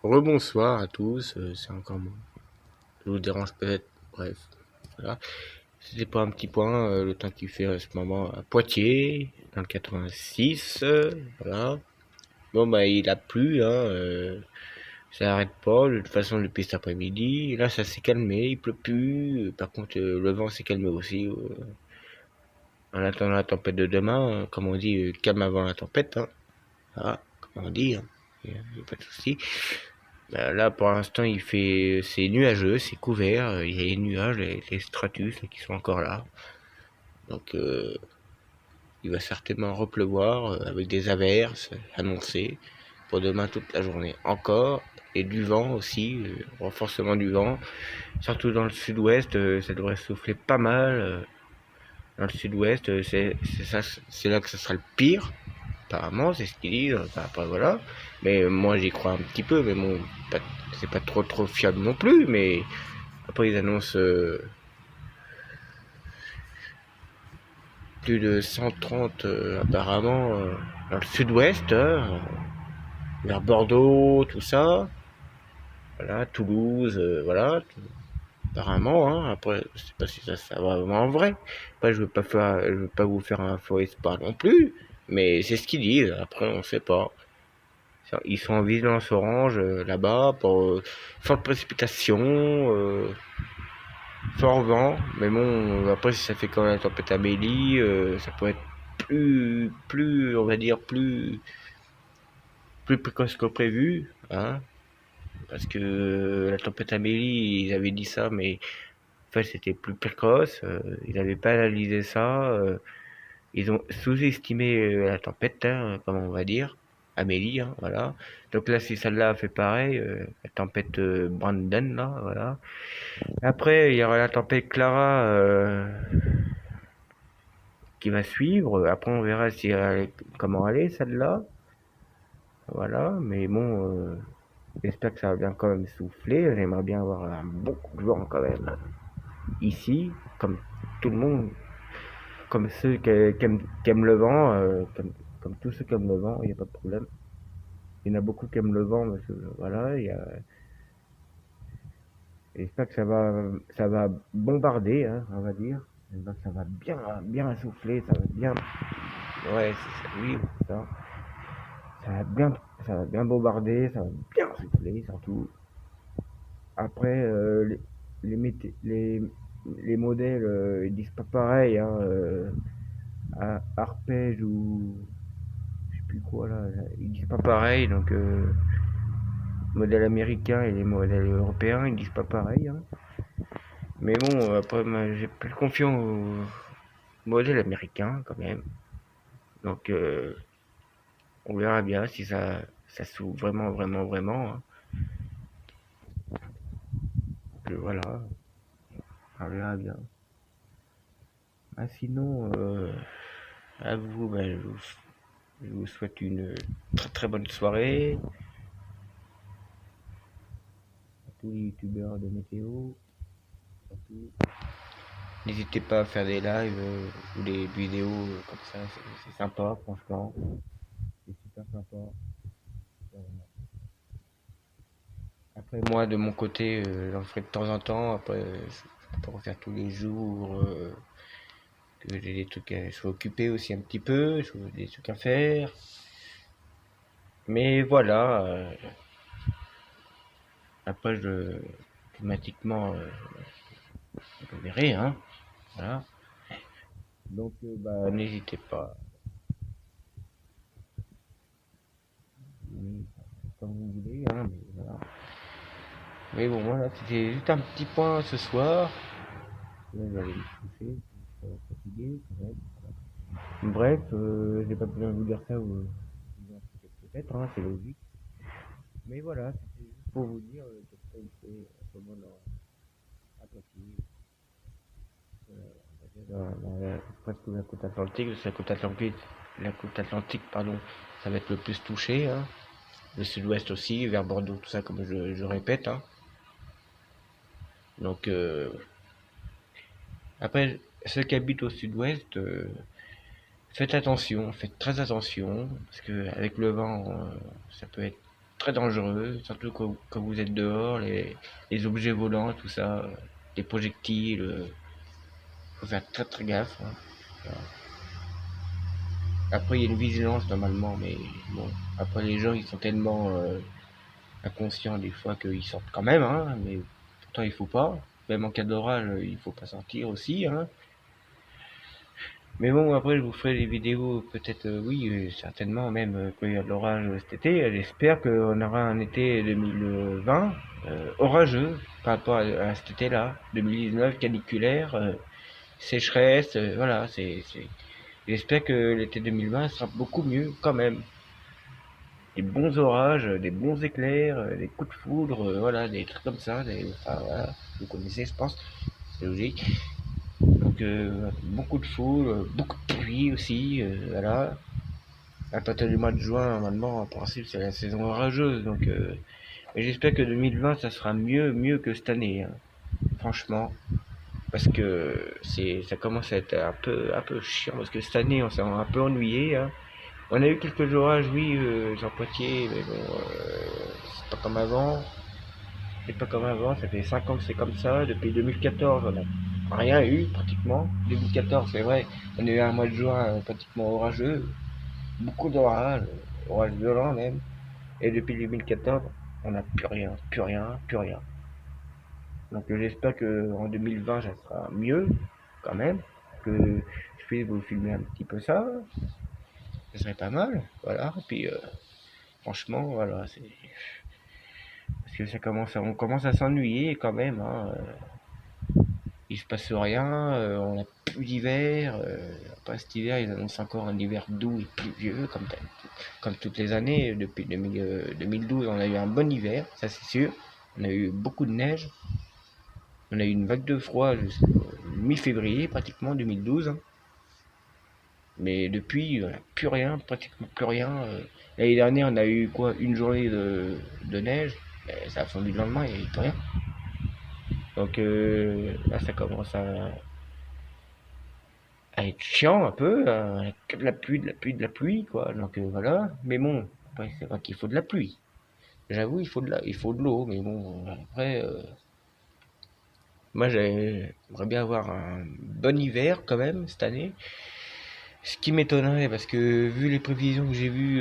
Rebonsoir à tous, c'est encore moi. Je vous dérange peut-être, bref, voilà. C'était pour un petit point, le temps qu'il fait en ce moment à Poitiers, dans le 86, voilà. Bon bah il a plu, hein, ça arrête pas, de toute façon depuis cet après-midi. Là ça s'est calmé, il pleut plus, par contre le vent s'est calmé aussi. En attendant la tempête de demain, comme on dit, calme avant la tempête, hein. Voilà, comme on dit, hein. Y a pas de souci. Bah, là, pour l'instant, c'est nuageux, c'est couvert. Il y a les nuages, les stratus là, qui sont encore là. Donc, il va certainement repleuvoir avec des averses annoncées pour demain toute la journée. Encore et du vent aussi, renforcement du vent. Surtout dans le sud-ouest, ça devrait souffler pas mal. Dans le sud-ouest, c'est là que ça sera le pire. Apparemment, c'est ce qu'ils disent. Enfin, après, voilà. Mais moi, j'y crois un petit peu. Mais bon, c'est pas trop fiable non plus. Mais après, ils annoncent plus de 130 apparemment dans le sud-ouest, hein, vers Bordeaux, tout ça. Voilà, Toulouse, voilà. Apparemment, hein. Après, je sais pas si ça va vraiment en vrai. Après, je veux pas vous faire un faux espoir non plus. Mais c'est ce qu'ils disent. Après, on sait pas. Ils sont en vigilance orange là-bas pour forte précipitation, fort vent. Mais bon, après si ça fait quand même la tempête Amélie, ça peut être on va dire plus précoce que prévu, hein. Parce que la tempête Amélie, ils avaient dit ça, mais en fait c'était plus précoce. Ils n'avaient pas analysé ça. Ils ont sous-estimé la tempête, hein, comme on va dire. Amélie, hein, voilà. Donc là, si celle-là fait pareil, la tempête Brandon, là, voilà. Après, il y aura la tempête Clara qui va suivre. Après, on verra comment elle est, celle-là. Voilà, mais bon, j'espère que ça va bien quand même souffler. J'aimerais bien avoir un bon coup de vent quand même. Ici, comme tout le monde, comme ceux qui aiment le vent, comme tous ceux qui aiment le vent, il n'y a pas de problème. Il y en a beaucoup qui aiment le vent, parce que voilà, j'espère que ça va bombarder, hein, on va dire. J'espère que ça va bien souffler, ça va bien, ouais, c'est ça, oui, c'est ça. Ça va bien, ça va bien bombarder, ça va bien souffler, surtout. Après, les modèles, ils disent pas pareil, hein, arpège ou je sais plus quoi là, ils disent pas pareil, donc modèle américain et les modèles européens, ils disent pas pareil, hein. Mais bon, après, moi, j'ai plus confiance au modèle américain quand même. Donc, on verra bien si ça s'ouvre vraiment, hein. Voilà, on verra bien. Ah, sinon, à vous, ben, je vous souhaite une très bonne soirée. À tous les youtubeurs de météo, surtout. N'hésitez pas à faire des lives ou des vidéos comme ça, c'est sympa, franchement. C'est super sympa. Euh, Après, moi, de mon côté, j'en ferai de temps en temps. Après, je peux pas en faire tous les jours. Que j'ai des trucs je suis occupé aussi un petit peu. J'ai des trucs à faire. Mais voilà. Après, automatiquement, je verrai, hein. Voilà. Donc, bah, n'hésitez pas. Oui, comme vous voulez, hein. Mais voilà. Mais bon, voilà, c'était juste un petit point ce soir. Là, j'allais me coucher. Je suis fatigué, quand même. Bref, j'ai pas besoin de vous dire ça, peut-être, hein, c'est logique. Mais voilà, c'était juste pour vous dire que ça il fait comment à Poitiers, presque la côte atlantique, la côte atlantique, pardon, ça va être le plus touché, hein. Le sud-ouest aussi, vers Bordeaux, tout ça, comme je répète, hein. Donc, après, ceux qui habitent au sud-ouest, faites attention, faites très attention, parce que avec le vent, ça peut être très dangereux, surtout quand vous êtes dehors, les objets volants, tout ça, les projectiles, faut faire très très gaffe, hein. Voilà. Après, il y a une vigilance normalement, mais bon, après les gens ils sont tellement inconscients des fois qu'ils sortent quand même, hein, mais pourtant il faut pas. Même en cas d'orage, il faut pas sortir aussi, hein. Mais bon, après, je vous ferai des vidéos, peut-être, oui, certainement, même quand il y a de l'orage cet été. J'espère qu'on aura un été 2020 orageux par rapport à cet été-là. 2019, caniculaire, sécheresse, voilà. J'espère que l'été 2020 sera beaucoup mieux quand même. Des bons orages, des bons éclairs, des coups de foudre, voilà, des trucs comme ça. Enfin, voilà, vous connaissez, je pense, c'est logique. Donc beaucoup de foule, beaucoup de pluie aussi, voilà. À partir du mois de juin, normalement, en principe, c'est la saison orageuse. Donc mais j'espère que 2020, ça sera mieux que cette année, hein, franchement. Parce que ça commence à être un peu chiant. Parce que cette année, on s'est un peu ennuyé, hein. On a eu quelques orages, oui, sur Poitiers, mais bon, c'est pas comme avant. C'est pas comme avant, ça fait 5 ans que c'est comme ça. Depuis 2014, on n'a rien eu pratiquement. 2014, c'est vrai, on a eu un mois de juin pratiquement orageux, beaucoup d'orages, orages violents même. Et depuis 2014, on n'a plus rien, plus rien, plus rien. Donc j'espère que en 2020, ça sera mieux quand même, que je puisse vous filmer un petit peu ça. Ce serait pas mal, voilà. Et puis franchement, voilà, c'est parce que on commence à s'ennuyer quand même, hein. Il se passe rien, on n'a plus d'hiver. Après cet hiver, ils annoncent encore un hiver doux et pluvieux, comme toutes les années. Depuis 2012, on a eu un bon hiver, ça c'est sûr. On a eu beaucoup de neige. On a eu une vague de froid jusqu'à mi-février, pratiquement 2012. Mais depuis, on n'a plus rien, pratiquement plus rien. L'année dernière, on a eu quoi? Une journée de neige. Mais ça a fondu le lendemain, il n'y avait plus rien. Donc là, ça commence à être chiant un peu, que de la pluie, de la pluie, de la pluie, quoi. Donc voilà. Mais bon, après, c'est vrai qu'il faut de la pluie. J'avoue, il faut de l'eau, mais bon, après, moi j'aimerais bien avoir un bon hiver quand même cette année. Ce qui m'étonnerait, parce que vu les prévisions que j'ai vues,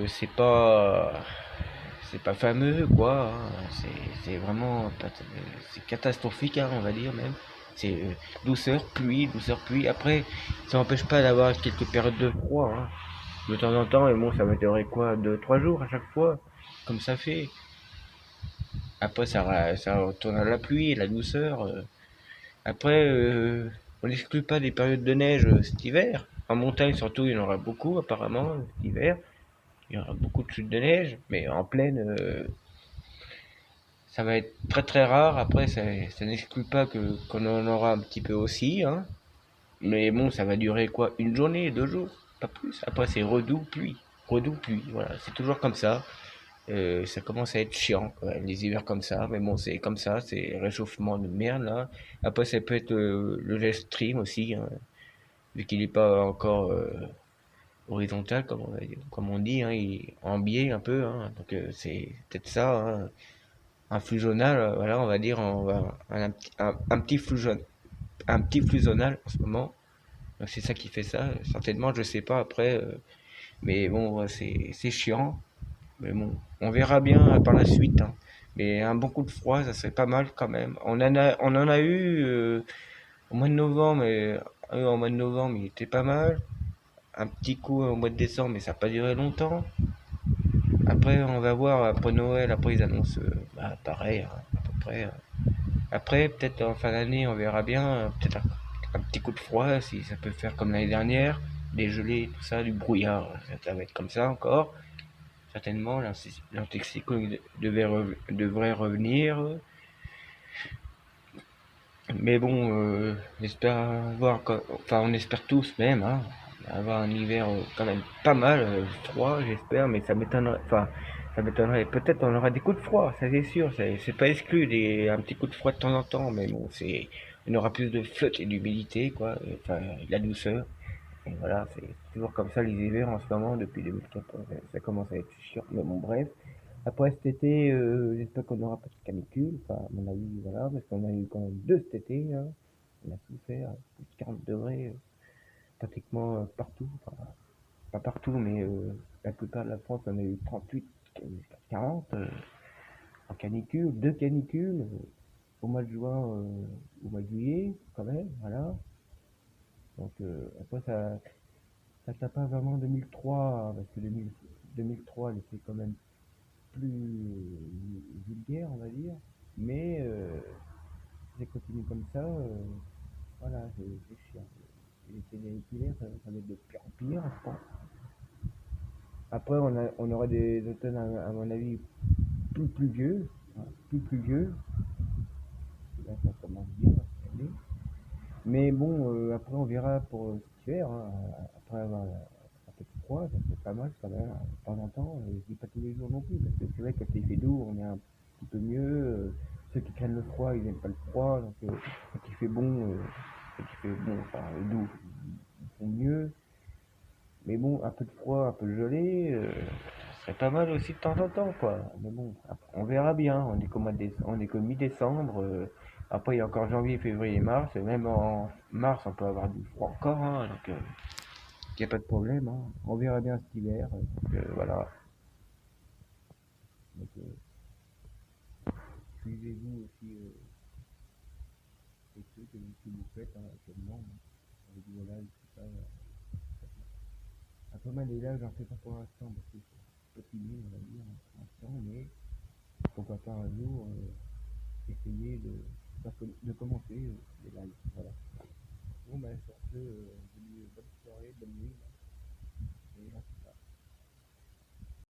c'est pas fameux, quoi, hein. C'est vraiment, c'est catastrophique, hein, on va dire même. C'est douceur, pluie. Après, ça n'empêche pas d'avoir quelques périodes de froid, hein, de temps en temps. Et bon, ça m'étonnerait quoi, 2, 3 jours à chaque fois, comme ça fait. Après, ça retourne à la pluie et la douceur. Après, on n'exclut pas des périodes de neige cet hiver. En montagne, surtout, il y en aura beaucoup, apparemment, cet hiver. Il y aura beaucoup de chutes de neige, mais en plaine, ça va être très très rare. Après, ça n'exclut pas qu'on en aura un petit peu aussi, hein. Mais bon, ça va durer quoi? Une journée, 2 jours, pas plus. Après, c'est redoux, pluie. Voilà, c'est toujours comme ça. Ça commence à être chiant, quand même, les hivers comme ça. Mais bon, c'est comme ça, c'est réchauffement de merde là. Après, ça peut être le jet stream aussi, hein, vu qu'il n'est pas encore horizontal, comme on dit, hein, il est en biais un peu, hein. Donc c'est peut-être ça, hein. Un flux zonal, voilà, on va dire, un petit flux zonal en ce moment. Donc c'est ça qui fait ça. Certainement, je sais pas après, mais bon, ouais, c'est chiant. Mais bon, on verra bien par la suite, hein. Mais un bon coup de froid, ça serait pas mal quand même. On en a eu au mois de novembre, mais au mois de novembre, il était pas mal. Un petit coup au mois de décembre, mais ça n'a pas duré longtemps. Après, on va voir après Noël, après ils annoncent pareil, hein, à peu près. Après, peut-être en fin d'année, on verra bien, peut-être un petit coup de froid, si ça peut faire comme l'année dernière, des gelées, tout ça, du brouillard, ça va être comme ça encore. Certainement, l'anticyclone devrait revenir. Mais bon, j'espère enfin on espère tous même, hein, avoir un hiver quand même pas mal froid, j'espère, mais ça m'étonnerait. Peut-être on aura des coups de froid, ça c'est sûr, c'est pas exclu un petit coup de froid de temps en temps, mais bon, on aura plus de flotte et d'humidité, quoi, enfin, de la douceur. Et voilà, c'est toujours comme ça les hivers en ce moment depuis 2014, ça commence à être chiant, mais bon, bref. Après cet été, j'espère qu'on n'aura pas de canicule, enfin, à mon avis, voilà, parce qu'on a eu quand même deux cet été, hein. On a souffert, plus de 40 degrés, pratiquement partout, enfin, pas partout, mais la plupart de la France, on a eu 38, jusqu'à 40 en canicule, deux canicules au mois de juin, au mois de juillet, quand même, voilà. Donc après, ça tape pas vraiment 2003, parce que 2003, elle était quand même plus vulgaire, on va dire. Mais si ça continue comme ça, voilà, c'est chiant. Et les caniculaires, ça va être de pire en pire, je pense. Après, on aura des automnes, à mon avis, plus pluvieux, hein, plus pluvieux. Là, ça commence bien cette année. Mais bon, après, on verra pour cet hiver, hein, après avoir un peu de froid, ça fait pas mal quand même, hein, de temps en temps. Je dis pas tous les jours non plus, parce que c'est vrai que quand il fait doux, on est un petit peu mieux. Ceux qui craignent le froid, ils n'aiment pas le froid. Donc, quand il fait bon, enfin, doux, ils font mieux. Mais bon, un peu de froid, un peu de gelée, c'est pas mal aussi de temps en temps, quoi. Mais bon, on verra bien. On est on est que mi-décembre. Après, il y a encore janvier, février, mars. Et même en mars, on peut avoir du froid encore, hein, donc, il n'y a pas de problème, hein. On verra bien cet hiver. Donc, voilà. Donc, suivez-vous aussi les trucs que vous faites, hein, actuellement, hein, avec voilà, tout ça. Un peu mal des là, j'en fais pas pour l'instant, parce que c'est pas fini, on va dire, hein, pour l'instant, mais pourquoi pas un jour essayer de commencer les lives. Voilà. Bon, ben, sur ce, je vous dis bonne soirée, bonne nuit, et à